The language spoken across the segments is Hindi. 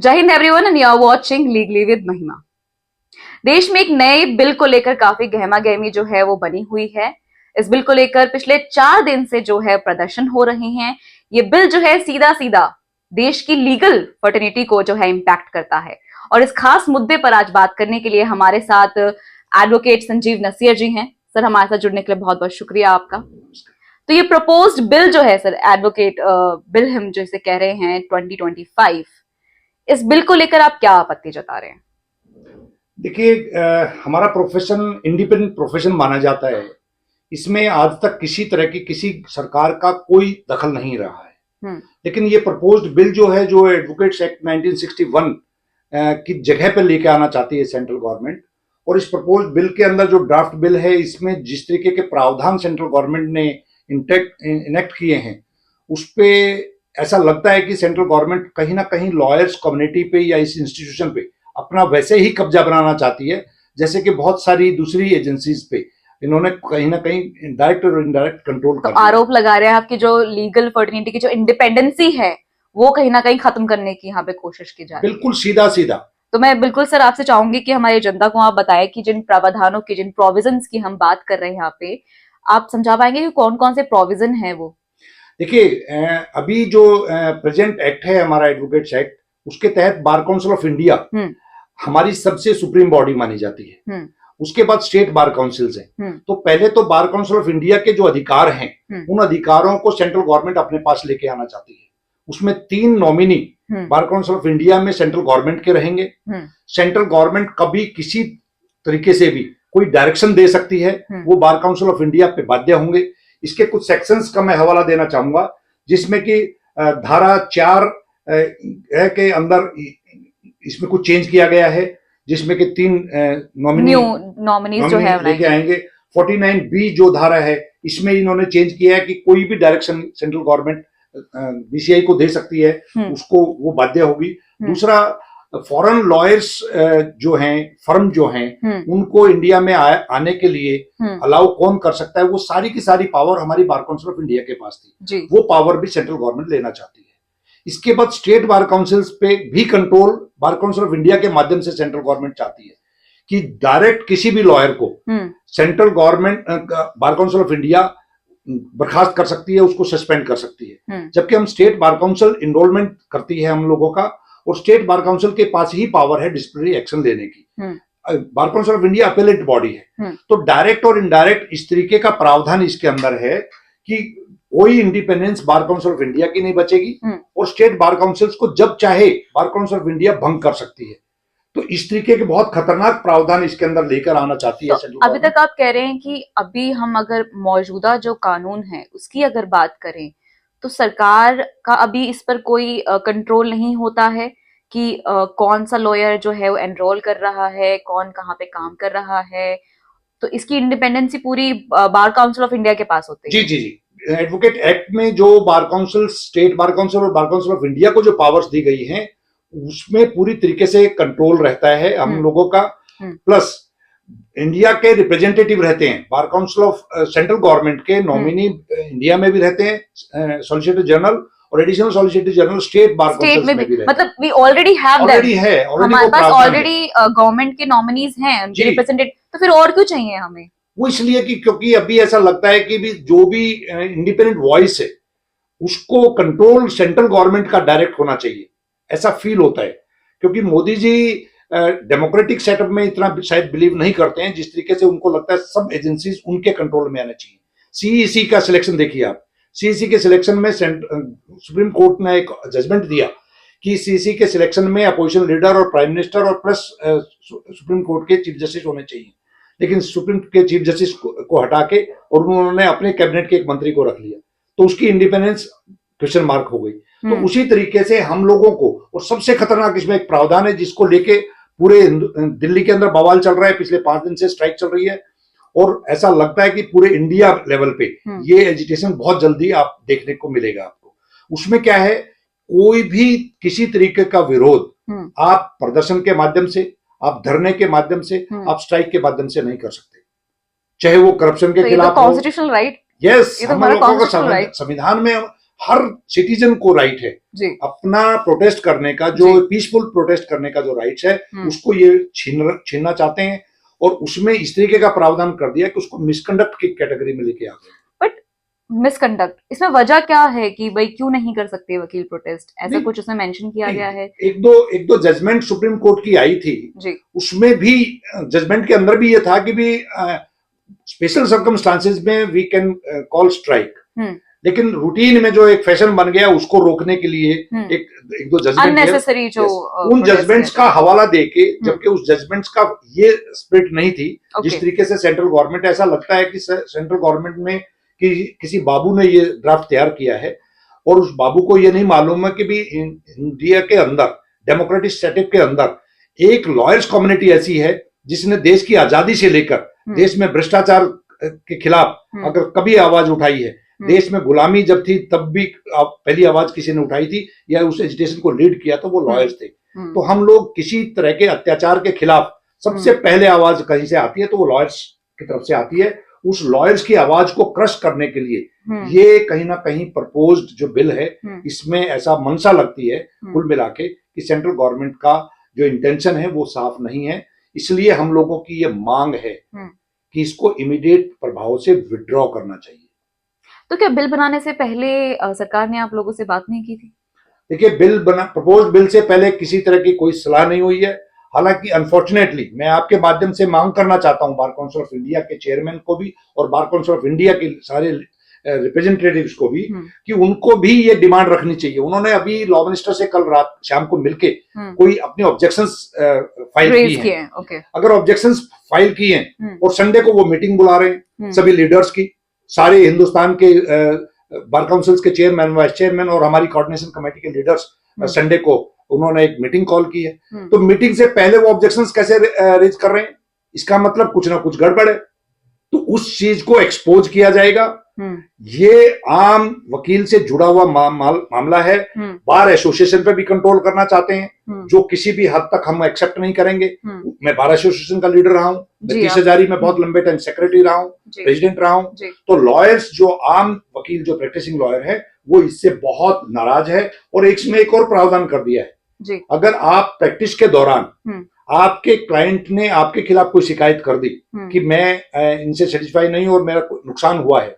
जय हिंद everyone and you are watching legally with Mahima. देश में एक नए बिल को लेकर काफी गहमा गहमी जो है वो बनी हुई है। इस बिल को लेकर पिछले 4 दिन से जो है प्रदर्शन हो रहे हैं। ये बिल जो है सीधा सीधा देश की लीगल फर्टिनिटी को जो है इम्पैक्ट करता है। और इस खास मुद्दे पर आज बात करने के लिए हमारे साथ एडवोकेट संजीव नसीर जी हैं। सर, हमारे साथ जुड़ने के लिए बहुत बहुत शुक्रिया आपका। तो ये प्रपोज्ड बिल जो है सर, एडवोकेट बिल हम जैसे कह रहे हैं 2025, इस बिल को लेकर आप क्या आपत्ति जता रहे हैं? देखिए, हमारा प्रोफेशन इंडिपेंडेंट प्रोफेशन माना जाता है। इसमें आज तक किसी तरह की किसी सरकार का कोई दखल नहीं रहा है। लेकिन ये प्रपोज्ड बिल जो है, जो एडवोकेट्स एक्ट 1961 की जगह पर लेके आना चाहती है सेंट्रल गवर्नमेंट, और इस प्रपोज्ड बिल के अंदर जो ड्राफ्ट बिल है, इसमें जिस तरीके के प्रावधान सेंट्रल गवर्नमेंट ने इनेक्ट किए हैं, उस पे ऐसा लगता है कि सेंट्रल गवर्नमेंट कहीं ना कहीं लॉयर्स कम्युनिटी पे या इस इंस्टीट्यूशन पे अपना वैसे ही कब्जा बनाना चाहती है, जैसे कि बहुत सारी दूसरी एजेंसीज पे इन्होंने कहीं ना कहीं डायरेक्ट और इनडायरेक्ट कंट्रोल तो आरोप लगा रहे हैं आपकी जो लीगल फर्टिनिटी की जो इंडिपेंडेंसी है वो कहीं ना कहीं खत्म करने की यहाँ पे कोशिश की जा रही है। बिल्कुल सीधा सीधा। तो मैं बिल्कुल सर आपसे चाहूंगी कि हमारी जनता को आप बताएं कि जिन प्रावधानों की, जिन प्रोविजंस की हम बात कर रहे हैं यहाँ पे, आप समझा पाएंगे कि कौन कौन से प्रोविजन है वो? देखिए, अभी जो प्रेजेंट एक्ट है हमारा एडवोकेट्स एक्ट, उसके तहत बार काउंसिल ऑफ इंडिया हमारी सबसे सुप्रीम बॉडी मानी जाती है। उसके बाद स्टेट बार काउंसिल्स हैं। तो पहले तो बार काउंसिल ऑफ इंडिया के जो अधिकार हैं, उन अधिकारों को सेंट्रल गवर्नमेंट अपने पास लेके आना चाहती है। उसमें 3 nominee bar council of India में सेंट्रल गवर्नमेंट के रहेंगे। सेंट्रल गवर्नमेंट कभी किसी तरीके से भी कोई डायरेक्शन दे सकती है, वो बार काउंसिल ऑफ इंडिया पे बाध्य होंगे। इसके कुछ सेक्शंस का मैं हवाला देना चाहूंगा, जिसमें कि धारा 4 के अंदर इसमें कुछ चेंज किया गया है, जिसमें कि 3 नॉमिनीज जो है लेके आएंगे। 49B जो धारा है, इसमें इन्होंने चेंज किया है कि कोई भी डायरेक्शन सेंट्रल गवर्नमेंट बीसीआई को दे सकती है, उसको वो बाध्य होगी। दूसरा, फॉरेन लॉयर्स जो हैं, फर्म जो हैं, उनको इंडिया में आने के लिए अलाउ कौन कर सकता है, वो सारी की सारी पावर हमारी बार काउंसिल ऑफ इंडिया के पास थी। वो पावर भी सेंट्रल गवर्नमेंट लेना चाहती है। इसके बाद स्टेट बार काउंसिल्स पे भी control bar council of India के माध्यम से सेंट्रल गवर्नमेंट चाहती है कि डायरेक्ट किसी भी लॉयर को central government bar council of India बर्खास्त कर सकती है, उसको सस्पेंड कर सकती है। जबकि हम स्टेट बार काउंसिल इनरोलमेंट करती है हम लोगों का, और स्टेट बार काउंसिल के पास ही पावर है डिसिप्लिनरी एक्शन लेने की। Bar council of India appellate body है। तो डायरेक्ट और इनडायरेक्ट इस तरीके का प्रावधान इसके अंदर है कि कोई independence bar council of India की नहीं बचेगी, और स्टेट बार काउंसिल्स को जब चाहे बार काउंसिल ऑफ इंडिया भंग कर सकती है। तो इस तरीके के बहुत खतरनाक प्रावधान इसके अंदर लेकर आना चाहती है। तो अभी तक आप कह रहे हैं कि अभी हम अगर मौजूदा जो कानून है उसकी अगर बात करें, तो सरकार का अभी इस पर कोई कंट्रोल नहीं होता है कि कौन सा लॉयर जो है वो एनरोल कर रहा है, कौन कहाँ पे काम कर रहा है। तो इसकी इंडिपेंडेंसी पूरी बार काउंसिल ऑफ इंडिया के पास होती है। जी जी जी। एडवोकेट एक्ट में जो bar council, state bar council और बार काउंसिल ऑफ इंडिया को जो पावर्स दी गई हैं, उसमें पूरी तरीके से कंट्रोल रहता है हम लोगों का। प्लस इंडिया के रिप्रेजेंटेटिव रहते हैं bar council of central government के नॉमिनी इंडिया में भी रहते हैं, सॉलिसिटर जनरल और additional solicitor general state bar council में भी रहते हैं। मतलब वी ऑलरेडी हैव दैट, है हमारे पास ऑलरेडी गवर्नमेंट के नॉमिनीज हैं, रिप्रेजेंटेटिव। तो फिर और क्यों चाहिए हमें? वो इसलिए कि क्योंकि अभी ऐसा लगता है कि भी जो भी इंडिपेंडेंट वॉइस है, उसको कंट्रोल सेंट्रल गवर्नमेंट का डायरेक्ट होना चाहिए, ऐसा फील होता है। क्योंकि मोदी जी डेमोक्रेटिक सेटअप में इतना शायद बिलीव नहीं करते हैं, जिस तरीके से उनको लगता है सब एजेंसीज उनके कंट्रोल में आना चाहिए। सीईसी का सिलेक्शन देखिए आप। सीईसी के सिलेक्शन में सुप्रीम कोर्ट ने एक जजमेंट दिया कि सीईसी के सिलेक्शन में अपोजिशन लीडर और प्राइम मिनिस्टर और प्लस सुप्रीम कोर्ट के चीफ जस्टिस होने चाहिए। लेकिन सुप्रीम के चीफ जस्टिस को हटा के और उन्होंने अपने कैबिनेट के एक मंत्री को रख लिया, तो उसकी इंडिपेंडेंस क्वेश्चन मार्क हो गई। तो उसी तरीके से हम लोगों को, और सबसे खतरनाक इसमें एक प्रावधान है जिसको लेके पूरे दिल्ली के अंदर बवाल चल रहा है, पिछले 5 दिन से स्ट्राइक चल रही है, और ऐसा लगता है कि पूरे इंडिया लेवल पे ये एजिटेशन बहुत जल्दी आप देखने को मिलेगा आपको। उसमें क्या है, कोई भी किसी तरीके का विरोध आप प्रदर्शन के माध्यम से, आप धरने के माध्यम से, आप स्ट्राइक के माध्यम से नहीं कर सकते, चाहे वो करप्शन के खिलाफ हो। कॉन्स्टिट्यूशनल राइट, यस, हम लोगों का संविधान में हर सिटीजन को राइट है जी अपना प्रोटेस्ट करने का, जो पीसफुल प्रोटेस्ट करने का जो राइट्स है उसको ये छीनना चाहते हैं, और उसमें इस तरीके का प्रावधान कर दिया कि उसको मिसकंडक्ट की कैटेगरी में लेके आ गए। बट मिसकंडक्ट, इसमें वजह क्या है कि भाई क्यों नहीं कर सकते वकील प्रोटेस्ट, ऐसा कुछ उसमें मेंशन किया गया है? एक दो जजमेंट सुप्रीम कोर्ट की आई थी जी, उसमें भी जजमेंट के अंदर भी ये था कि भी स्पेशल सर्कमस्टांसेस में वी कैन कॉल स्ट्राइक, लेकिन रूटीन में जो एक फैशन बन गया उसको रोकने के लिए एक दो जजमेंट अननेसेसरी जो उन जजमेंट्स का हवाला देके, जबकि उस जजमेंट्स का ये स्पिरिट नहीं थी जिस तरीके से सेंट्रल गवर्नमेंट, ऐसा लगता है कि सेंट्रल गवर्नमेंट में कि किसी बाबू ने ये ड्राफ्ट तैयार किया है और उस बाबू को ये नहीं मालूम है कि भी इंडिया के अंदर डेमोक्रेटिक सेटअप के अंदर एक लॉयर्स कम्युनिटी ऐसी है जिसने देश की आजादी से लेकर देश में भ्रष्टाचार के खिलाफ अगर कभी आवाज उठाई है, देश में गुलामी जब थी तब भी पहली आवाज किसी ने उठाई थी या उस एजिटेशन को लीड किया तो वो लॉयर्स थे। तो हम लोग किसी तरह के अत्याचार के खिलाफ सबसे पहले आवाज कहीं से आती है तो वो लॉयर्स की तरफ से आती है। उस लॉयर्स की आवाज को क्रश करने के लिए ये कहीं ना कहीं प्रपोज्ड जो बिल है इसमें ऐसा मंशा लगती है कुल मिला के कि सेंट्रल गवर्नमेंट का जो इंटेंशन है वो साफ नहीं है। इसलिए हम लोगों की ये मांग है कि इसको इमीडिएट प्रभाव से विड्रॉ करना चाहिए। तो क्या बिल बनाने से पहले सरकार ने आप लोगों से बात नहीं की थी? देखिए, प्रपोज बिल से पहले किसी तरह की कोई सलाह नहीं हुई है। हालांकि अनफॉर्चुनेटली मैं आपके माध्यम से मांग करना चाहता हूं बार काउंसिल ऑफ इंडिया के चेयरमैन को भी और बार काउंसिल ऑफ इंडिया के सारे रिप्रेजेंटेटिव्स को भी कि उनको भी ये डिमांड रखनी चाहिए। उन्होंने अभी लॉ मिनिस्टर से कल रात शाम को मिलके कोई अपनी ऑब्जेक्शंस फाइल की हैं। अगर ऑब्जेक्शंस फाइल की हैं और संडे को वो मीटिंग बुला रहे हैं सभी लीडर्स की, सारे हिंदुस्तान के बार काउंसिल्स के चेयरमैन, वाइस चेयरमैन और हमारी कोऑर्डिनेशन कमेटी के लीडर्स संडे को उन्होंने एक मीटिंग कॉल की है, तो मीटिंग से पहले वो ऑब्जेक्शंस कैसे रेज कर रहे हैं? इसका मतलब कुछ ना कुछ गड़बड़ है। तो उस चीज को एक्सपोज किया जाएगा। ये आम वकील से जुड़ा हुआ मामला है। बार एसोसिएशन पे भी कंट्रोल करना चाहते हैं जो किसी भी हद तक हम एक्सेप्ट नहीं करेंगे। मैं बार एसोसिएशन का लीडर रहा हूं, मैं 30,000 में बहुत लंबे टाइम सेक्रेटरी रहा हूं, प्रेसिडेंट रहा हूं। तो लॉयर्स जो आम वकील जो प्रैक्टिसिंग लॉयर है वो इससे बहुत नाराज है और इसमें एक और प्रावधान कर दिया है। अगर आप प्रैक्टिस के दौरान आपके क्लाइंट ने आपके खिलाफ कोई शिकायत कर दी कि मैं इनसे सेटिस्फाई नहीं और मेरा नुकसान हुआ है,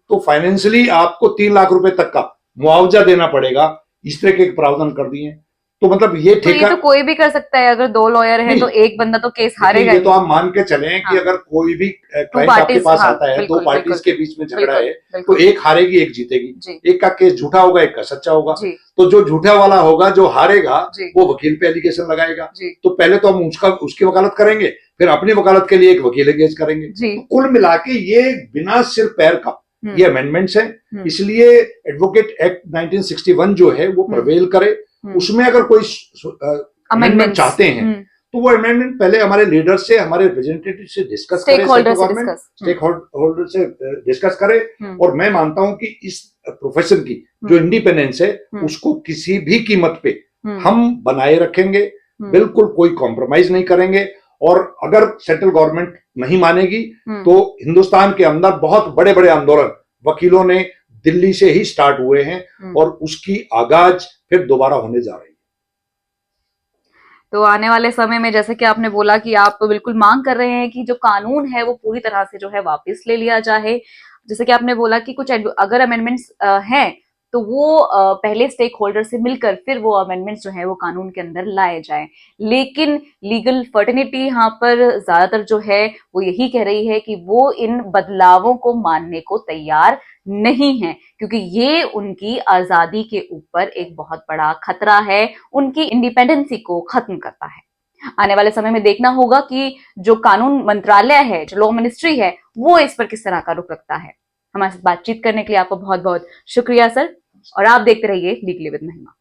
तो फाइनेंशियली आपको 3 लाख रुपए तक का मुआवजा देना पड़ेगा। इस तरह के प्रावधान कर दिए हैं। तो मतलब ये ठेका तो कोई भी कर सकता है। अगर 2 लॉयर हैं तो एक बंदा तो केस हारेगा। ये तो आप मान के चलें कि अगर कोई भी क्लाइंट आपके पास आता है, 2 पार्टीज के बीच में झगड़ा है, तो एक हारेगी एक जीतेगी। एक का केस झूठा होगा, एक का सच्चा होगा। तो जो झूठा वाला होगा, जो हारेगा, वो वकील पे एलिगेशन लगाएगा। तो पहले तो हम उसकी वकालत करेंगे, फिर अपनी वकालत के लिए एक वकील एंगेज करेंगे। तो कुल मिला के ये बिना सिर पैर का ये अमेंडमेंट्स है। इसलिए एडवोकेट एक्ट 1961 जो है वो प्रिवेल करे। उसमें अगर कोई अमेंडमेंट चाहते हैं तो वो अमेंडमेंट पहले हमारे लीडर से, हमारे रिप्रेजेंटेटिव से डिस्कस करे, स्टेक होल्डर से डिस्कस करे। और मैं मानता हूं कि इस प्रोफेशन की जो इंडिपेंडेंस है उसको किसी भी कीमत पे हम बनाए रखेंगे, बिल्कुल कोई कॉम्प्रोमाइज नहीं करेंगे। और अगर सेंट्रल गवर्नमेंट नहीं मानेगी तो हिंदुस्तान के अंदर बहुत बड़े बड़े आंदोलन वकीलों ने दिल्ली से ही स्टार्ट हुए हैं और उसकी आगाज फिर दोबारा होने जा रही है। तो आने वाले समय में, जैसे कि आपने बोला कि आप बिल्कुल मांग कर रहे हैं कि जो कानून है वो पूरी तरह से जो है वापस ले लिया जाए। जैसे कि आपने बोला कि कुछ अगर अमेंडमेंट्स हैं तो वो पहले स्टेक होल्डर से मिलकर फिर वो अमेंडमेंट्स जो है वो कानून के अंदर लाए जाएं। लेकिन लीगल फर्टिनिटी यहाँ पर ज्यादातर जो है वो यही कह रही है कि वो इन बदलावों को मानने को तैयार नहीं है, क्योंकि ये उनकी आजादी के ऊपर एक बहुत बड़ा खतरा है, उनकी इंडिपेंडेंसी को खत्म करता है। आने वाले समय में देखना होगा कि जो कानून मंत्रालय है, जो लॉ मिनिस्ट्री है, वो इस पर किस तरह का रुख रखता है। हमारे साथ बातचीत करने के लिए आपको बहुत बहुत शुक्रिया सर, और आप देखते रहिए लीगली विद महिमा।